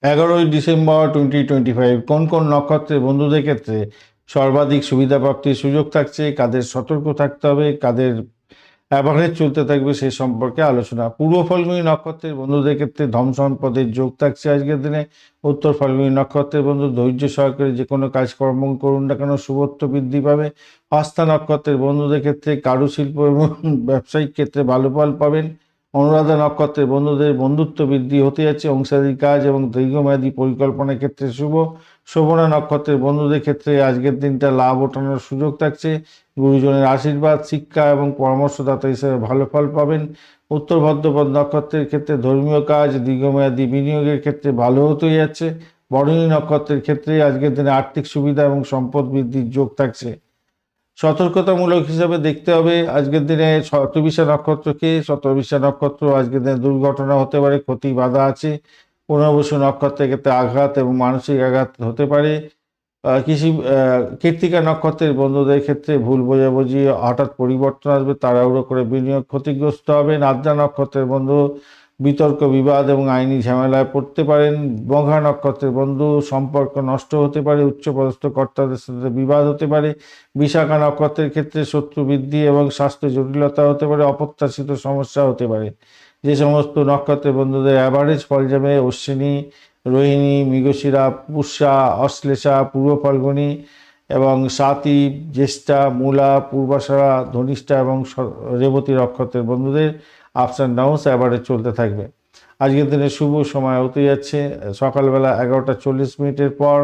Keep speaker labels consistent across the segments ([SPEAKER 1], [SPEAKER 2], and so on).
[SPEAKER 1] 11ই December 2025 কোন কোন নক্ষত্রের বন্ধুদের ক্ষেত্রে সর্বাধিক সুবিধা প্রাপ্তির সুযোগ থাকছে, কাদের সতর্ক থাকতে হবে, কাদের অ্যাভারেজ চলতে থাকবে সে সম্পর্কে আলোচনা। পূর্ব ফাল্গুনী নক্ষত্রের বন্ধুদের ক্ষেত্রে ধন সম্পদের যোগ থাকছে আজকের দিনে। উত্তর ফাল্গুনী নক্ষত্রের বন্ধু ধৈর্য সহকারে যে কোনো কাজকর্ম করুন না কেন শুভত্ব বৃদ্ধি পাবে। হস্তা নক্ষত্রের বন্ধুদের ক্ষেত্রে কারুশিল্প এবং ব্যবসায়িক ক্ষেত্রে ভালো ফল পাবেন। অনুরাধা নক্ষত্রের বন্ধুদের বন্ধুত্ব বৃদ্ধি হতে যাচ্ছে। অংশীদারি কাজ এবং দীর্ঘমেয়াদী পরিকল্পনার ক্ষেত্রে শুভ। শোভনা নক্ষত্রের বন্ধুদের ক্ষেত্রে আজকের দিনটা লাভ ওঠানোর সুযোগ থাকছে। গুরুজনের আশীর্বাদ, শিক্ষা এবং পরামর্শদাতা হিসেবে ভালো ফল পাবেন। উত্তর ভাদ্রপদ নক্ষত্রের ক্ষেত্রে ধর্মীয় কাজ, দীর্ঘমেয়াদী বিনিয়োগের ক্ষেত্রে ভালো হতে যাচ্ছে। বরণী নক্ষত্রের ক্ষেত্রে আজকের দিনে আর্থিক সুবিধা এবং সম্পদ বৃদ্ধির যোগ থাকছে। সতর্কতামূলক হিসাবে দেখতে হবে আজকের দিনে শতবিশা নক্ষত্রকে। শতবিশা নক্ষত্র আজকের দিনে দুর্ঘটনা হতে পারে, ক্ষতি বাধা আছে। পুনর্বসু নক্ষত্রের ক্ষেত্রে আঘাত এবং মানসিক আঘাত হতে পারে। কৃত্তিকা নক্ষত্রের বন্ধুদের ক্ষেত্রে ভুল বোঝাবুঝি, হঠাৎ পরিবর্তন আসবে, তাড়াহুড়ো করে বিনিয়োগ ক্ষতিগ্রস্ত হবে। আদ্রা নক্ষত্রের বন্ধু বিতর্ক, বিবাদ এবং আইনি ঝামেলায় পড়তে পারেন। মঘা নক্ষত্রের বন্ধু সম্পর্ক নষ্ট হতে পারে, উচ্চপদস্থ কর্তাদের সাথে বিবাদ হতে পারে। বিশাখা নক্ষত্রের ক্ষেত্রে শত্রু বৃদ্ধি এবং স্বাস্থ্য জটিলতা হতে পারে, অপ্রত্যাশিত সমস্যা হতে পারে। যে সমস্ত নক্ষত্রের বন্ধুদের অ্যাভারেজ ফল যাবে অশ্বিনী, রোহিণী, মৃগশিরা, পুষ্যা, অশ্লেষা, পূর্ব ফাল্গুনী এবং স্বাতী, জ্যেষ্ঠা, মূলা, পূর্বাষাঢ়া, ধনিষ্ঠা এবং রেবতী নক্ষত্রের বন্ধুদের আপস অ্যান্ড ডাউনস অ্যাভারেজ চলতে থাকবে। আজকের দিনে শুভ সময় হতে যাচ্ছে সকালবেলা 11টা 40 মিনিটের পর।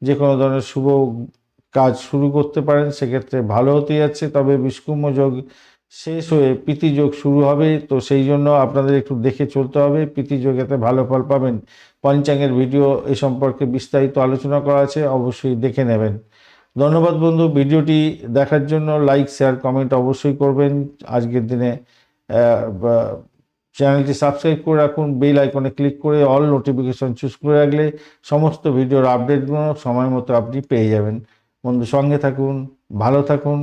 [SPEAKER 1] যে কোনো ধরনের শুভ কাজ শুরু করতে পারেন, সেক্ষেত্রে ভালো হতে যাচ্ছে। তবে বিষকুম্ভ যোগ শেষ হয়ে প্রীতি যোগ শুরু হবে, তো সেই জন্য আপনাদের একটু দেখে চলতে হবে। প্রীতি যোগেতে ভালো ফল পাবেন। পঞ্চাঙ্গের ভিডিও এ সম্পর্কে বিস্তারিত আলোচনা করা আছে, অবশ্যই দেখে নেবেন। ধন্যবাদ বন্ধু, ভিডিওটি দেখার জন্য। লাইক, শেয়ার, কমেন্ট অবশ্যই করবেন। আজকের দিনে চ্যানেলটি সাবস্ক্রাইব করে রাখুন। বেল আইকনে ক্লিক করে অল নোটিফিকেশন চুজ করে রাখলে সমস্ত ভিডিওর আপডেটগুলো সময় মতো আপনি পেয়ে যাবেন। বন্ধু, সঙ্গে থাকুন, ভালো থাকুন।